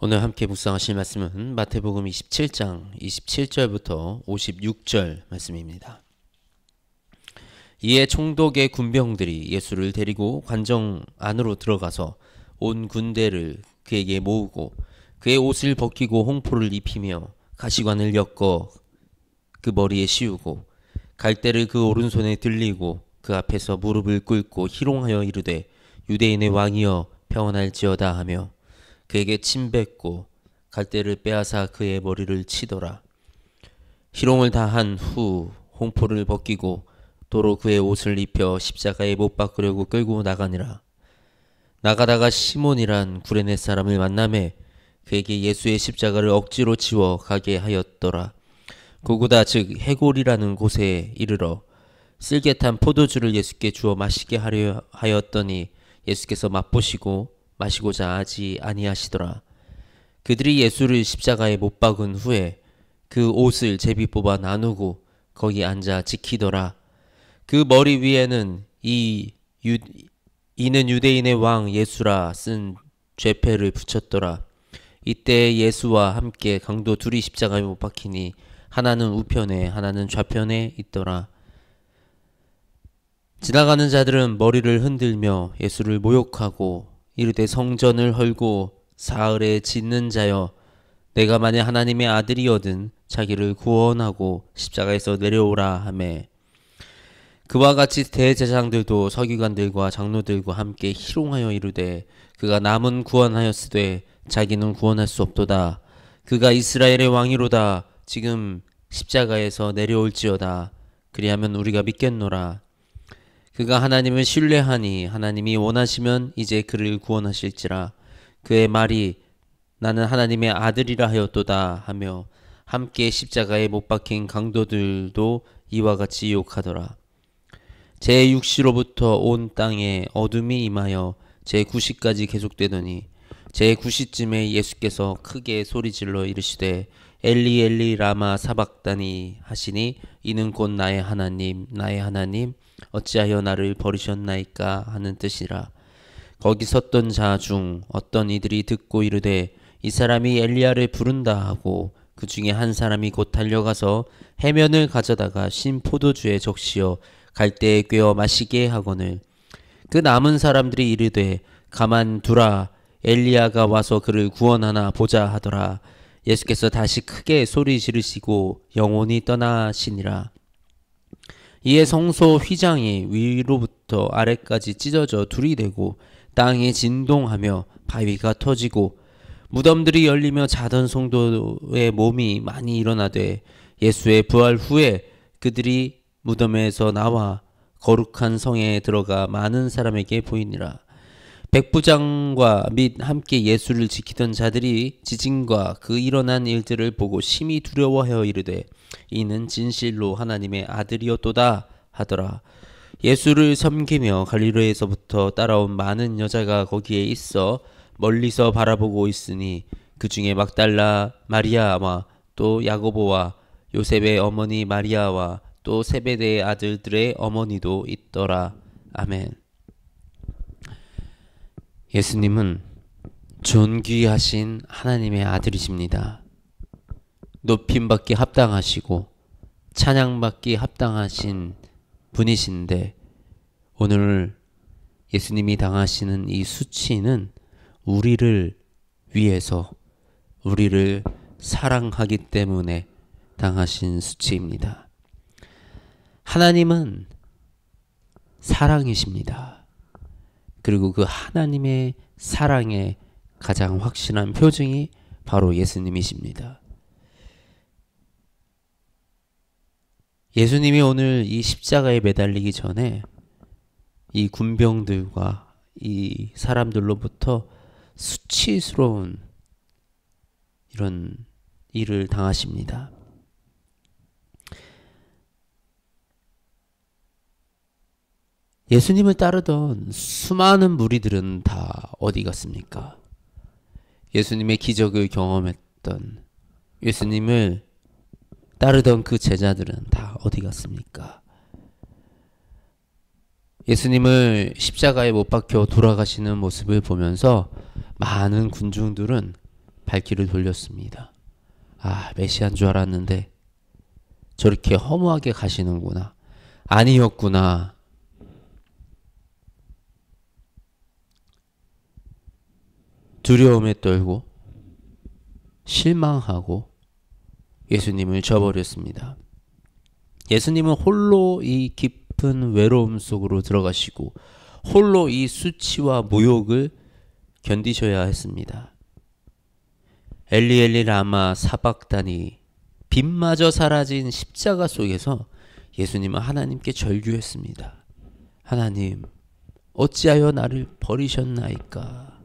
오늘 함께 묵상하실 말씀은 마태복음 27장 27절부터 56절 말씀입니다. 이에 총독의 군병들이 예수를 데리고 관정 안으로 들어가서 온 군대를 그에게 모으고 그의 옷을 벗기고 홍포를 입히며 가시관을 엮어 그 머리에 씌우고 갈대를 그 오른손에 들리고 그 앞에서 무릎을 꿇고 희롱하여 이르되 유대인의 왕이여 평안할지어다 하며 그에게 침뱉고 갈대를 빼앗아 그의 머리를 치더라. 희롱을 다 한 후 홍포를 벗기고 도로 그의 옷을 입혀 십자가에 못 박으려고 끌고 나가니라. 나가다가 시몬이란 구레네 사람을 만나매 그에게 예수의 십자가를 억지로 지워 가게 하였더라. 고구다 즉 해골이라는 곳에 이르러 쓸개탄 포도주를 예수께 주어 마시게 하려 하였더니 예수께서 맛보시고 마시고자 하지 아니하시더라. 그들이 예수를 십자가에 못 박은 후에 그 옷을 제비 뽑아 나누고 거기 앉아 지키더라. 그 머리 위에는 이는 유대인의 왕 예수라 쓴 죄패를 붙였더라. 이때 예수와 함께 강도 둘이 십자가에 못 박히니 하나는 우편에 하나는 좌편에 있더라. 지나가는 자들은 머리를 흔들며 예수를 모욕하고 이르되 성전을 헐고 사흘에 짓는 자여 내가 만약 하나님의 아들이거든 자기를 구원하고 십자가에서 내려오라 하매 그와 같이 대제사장들도 서기관들과 장로들과 함께 희롱하여 이르되 그가 남은 구원하였으되 자기는 구원할 수 없도다. 그가 이스라엘의 왕이로다. 지금 십자가에서 내려올지어다. 그리하면 우리가 믿겠노라. 그가 하나님을 신뢰하니 하나님이 원하시면 이제 그를 구원하실지라. 그의 말이 나는 하나님의 아들이라 하였도다 하며 함께 십자가에 못 박힌 강도들도 이와 같이 욕하더라. 제6시로부터 온 땅에 어둠이 임하여 제9시까지 계속되더니 제9시쯤에 예수께서 크게 소리질러 이르시되 엘리 엘리 라마 사박다니 하시니 이는 곧 나의 하나님 어찌하여 나를 버리셨나이까 하는 뜻이라. 거기 섰던 자 중 어떤 이들이 듣고 이르되 이 사람이 엘리야를 부른다 하고 그 중에 한 사람이 곧 달려가서 해면을 가져다가 신 포도주에 적시어 갈대에 꿰어 마시게 하거늘 그 남은 사람들이 이르되 가만두라 엘리야가 와서 그를 구원하나 보자 하더라. 예수께서 다시 크게 소리 지르시고 영혼이 떠나시니라. 이에 성소 휘장이 위로부터 아래까지 찢어져 둘이 되고 땅이 진동하며 바위가 터지고 무덤들이 열리며 자던 성도의 몸이 많이 일어나되 예수의 부활 후에 그들이 무덤에서 나와 거룩한 성에 들어가 많은 사람에게 보이니라. 백부장과 및 함께 예수를 지키던 자들이 지진과 그 일어난 일들을 보고 심히 두려워하여 이르되 이는 진실로 하나님의 아들이었도다 하더라. 예수를 섬기며 갈릴리에서부터 따라온 많은 여자가 거기에 있어 멀리서 바라보고 있으니 그 중에 막달라 마리아와 또 야고보와 요셉의 어머니 마리아와 또 세베대의 아들들의 어머니도 있더라. 아멘. 예수님은 존귀하신 하나님의 아들이십니다. 높임받기 합당하시고 찬양받기 합당하신 분이신데 오늘 예수님이 당하시는 이 수치는 우리를 위해서 우리를 사랑하기 때문에 당하신 수치입니다. 하나님은 사랑이십니다. 그리고 그 하나님의 사랑의 가장 확실한 표징이 바로 예수님이십니다. 예수님이 오늘 이 십자가에 매달리기 전에 이 군병들과 이 사람들로부터 수치스러운 이런 일을 당하십니다. 예수님을 따르던 수많은 무리들은 다 어디 갔습니까? 예수님의 기적을 경험했던 예수님을 따르던 그 제자들은 다 어디 갔습니까? 예수님을 십자가에 못 박혀 돌아가시는 모습을 보면서 많은 군중들은 발길을 돌렸습니다. 아, 메시아인 줄 알았는데 저렇게 허무하게 가시는구나. 아니었구나. 두려움에 떨고 실망하고 예수님을 저버렸습니다. 예수님은 홀로 이 깊은 외로움 속으로 들어가시고 홀로 이 수치와 모욕을 견디셔야 했습니다. 엘리 엘리 라마 사박다니, 빛마저 사라진 십자가 속에서 예수님은 하나님께 절규했습니다. 하나님, 어찌하여 나를 버리셨나이까?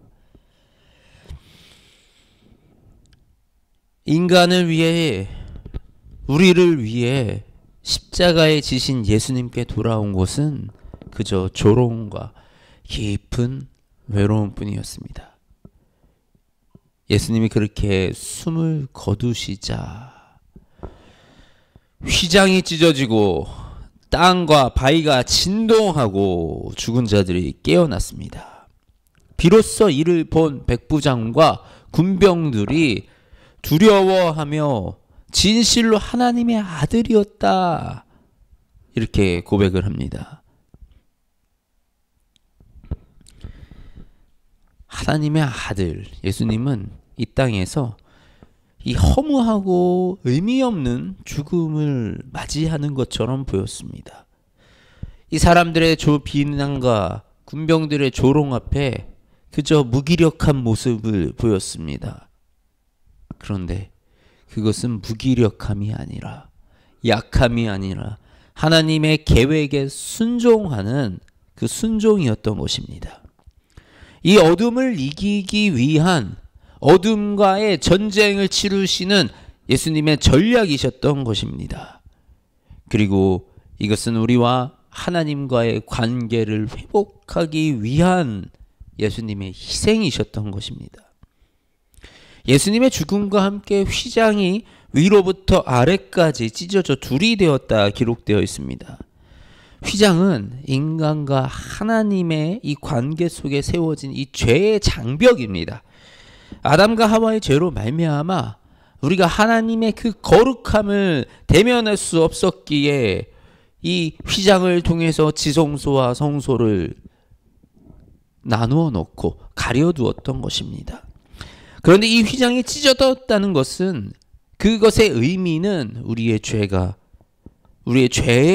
인간을 위해, 우리를 위해 십자가에 지신 예수님께 돌아온 것은 그저 조롱과 깊은 외로움뿐이었습니다. 예수님이 그렇게 숨을 거두시자 휘장이 찢어지고 땅과 바위가 진동하고 죽은 자들이 깨어났습니다. 비로소 이를 본 백부장과 군병들이 두려워하며 진실로 하나님의 아들이었다, 이렇게 고백을 합니다. 하나님의 아들 예수님은 이 땅에서 이 허무하고 의미 없는 죽음을 맞이하는 것처럼 보였습니다. 이 사람들의 비난과 군병들의 조롱 앞에 그저 무기력한 모습을 보였습니다. 그런데 그것은 무기력함이 아니라, 약함이 아니라 하나님의 계획에 순종하는 그 순종이었던 것입니다. 이 어둠을 이기기 위한, 어둠과의 전쟁을 치르시는 예수님의 전략이셨던 것입니다. 그리고 이것은 우리와 하나님과의 관계를 회복하기 위한 예수님의 희생이셨던 것입니다. 예수님의 죽음과 함께 휘장이 위로부터 아래까지 찢어져 둘이 되었다 기록되어 있습니다. 휘장은 인간과 하나님의 이 관계 속에 세워진 이 죄의 장벽입니다. 아담과 하와의 죄로 말미암아 우리가 하나님의 그 거룩함을 대면할 수 없었기에 이 휘장을 통해서 지성소와 성소를 나누어 놓고 가려두었던 것입니다. 그런데 이 휘장이 찢어졌다는 것은, 그것의 의미는 우리의 죄의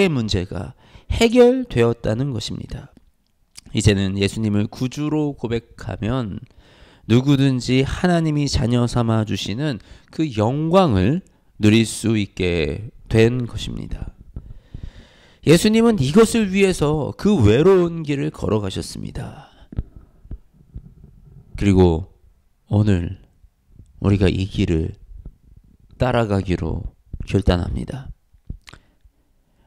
문제가 해결되었다는 것입니다. 이제는 예수님을 구주로 고백하면 누구든지 하나님이 자녀 삼아 주시는 그 영광을 누릴 수 있게 된 것입니다. 예수님은 이것을 위해서 그 외로운 길을 걸어가셨습니다. 그리고 오늘 우리가 이 길을 따라가기로 결단합니다.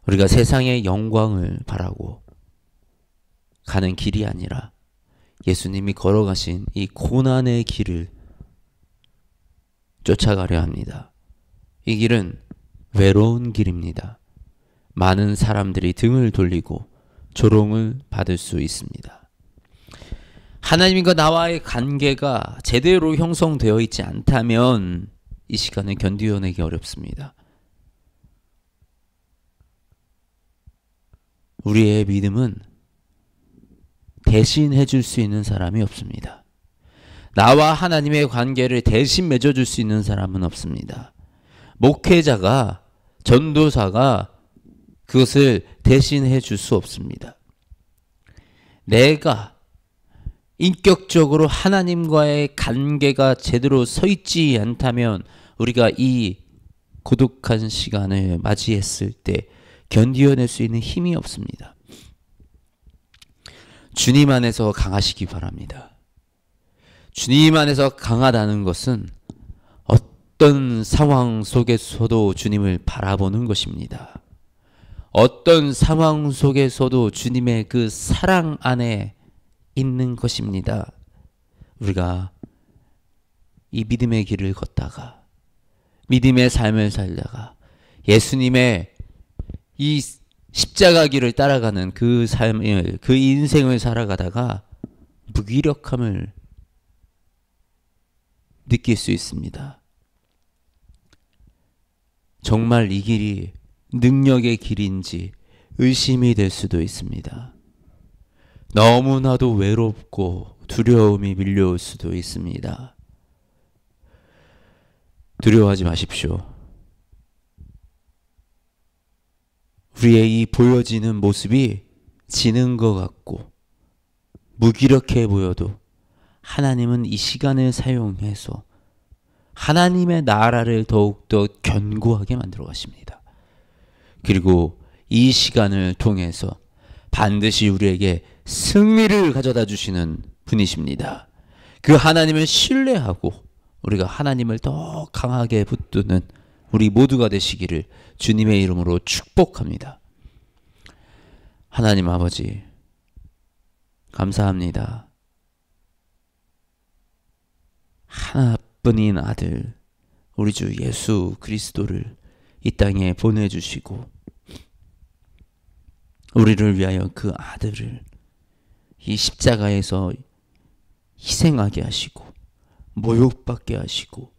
우리가 세상의 영광을 바라고 가는 길이 아니라 예수님이 걸어가신 이 고난의 길을 쫓아가려 합니다. 이 길은 외로운 길입니다. 많은 사람들이 등을 돌리고 조롱을 받을 수 있습니다. 하나님과 나와의 관계가 제대로 형성되어 있지 않다면 이 시간을 견디어내기 어렵습니다. 우리의 믿음은 대신 해줄 수 있는 사람이 없습니다. 나와 하나님의 관계를 대신 맺어줄 수 있는 사람은 없습니다. 목회자가, 전도사가 그것을 대신 해줄 수 없습니다. 내가 인격적으로 하나님과의 관계가 제대로 서 있지 않다면 우리가 이 고독한 시간을 맞이했을 때 견디어낼 수 있는 힘이 없습니다. 주님 안에서 강하시기 바랍니다. 주님 안에서 강하다는 것은 어떤 상황 속에서도 주님을 바라보는 것입니다. 어떤 상황 속에서도 주님의 그 사랑 안에 있는 것입니다. 우리가 이 믿음의 길을 걷다가, 믿음의 삶을 살다가, 예수님의 이 십자가 길을 따라가는 그 삶을, 그 인생을 살아가다가 무기력함을 느낄 수 있습니다. 정말 이 길이 능력의 길인지 의심이 될 수도 있습니다. 너무나도 외롭고 두려움이 밀려올 수도 있습니다. 두려워하지 마십시오. 우리의 이 보여지는 모습이 지는 것 같고 무기력해 보여도 하나님은 이 시간을 사용해서 하나님의 나라를 더욱더 견고하게 만들어 가십니다. 그리고 이 시간을 통해서 반드시 우리에게 승리를 가져다 주시는 분이십니다. 그 하나님을 신뢰하고 우리가 하나님을 더 강하게 붙드는 우리 모두가 되시기를 주님의 이름으로 축복합니다. 하나님 아버지, 감사합니다. 하나뿐인 아들, 우리 주 예수 그리스도를 이 땅에 보내주시고 우리를 위하여 그 아들을 이 십자가에서 희생하게 하시고 모욕받게 하시고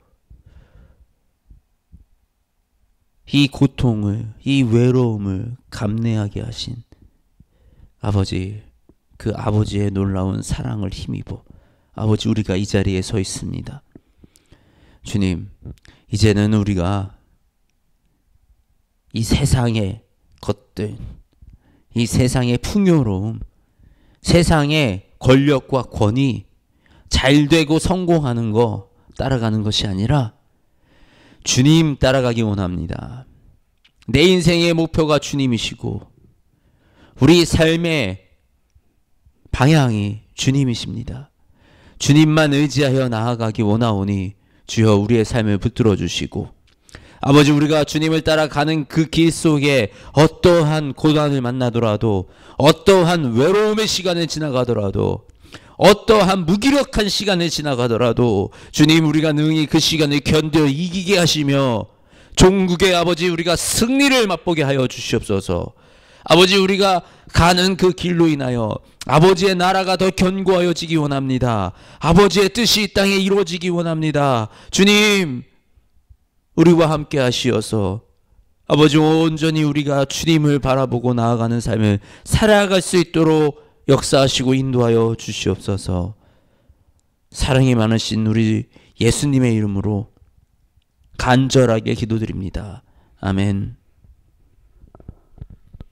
이 고통을, 이 외로움을 감내하게 하신 아버지, 그 아버지의 놀라운 사랑을 힘입어 아버지 우리가 이 자리에 서 있습니다. 주님, 이제는 우리가 이 세상의 것들, 이 세상의 풍요로움, 세상의 권력과 권위, 잘되고 성공하는 거 따라가는 것이 아니라 주님 따라가기 원합니다. 내 인생의 목표가 주님이시고 우리 삶의 방향이 주님이십니다. 주님만 의지하여 나아가기 원하오니 주여 우리의 삶을 붙들어 주시고 아버지, 우리가 주님을 따라가는 그 길 속에 어떠한 고난을 만나더라도, 어떠한 외로움의 시간을 지나가더라도, 어떠한 무기력한 시간을 지나가더라도 주님, 우리가 능히 그 시간을 견뎌 이기게 하시며 종국의 아버지, 우리가 승리를 맛보게 하여 주시옵소서. 아버지, 우리가 가는 그 길로 인하여 아버지의 나라가 더 견고하여지기 원합니다. 아버지의 뜻이 이 땅에 이루어지기 원합니다. 주님, 우리와 함께 하시어서 아버지, 온전히 우리가 주님을 바라보고 나아가는 삶을 살아갈 수 있도록 역사하시고 인도하여 주시옵소서. 사랑이 많으신 우리 예수님의 이름으로 간절하게 기도드립니다. 아멘.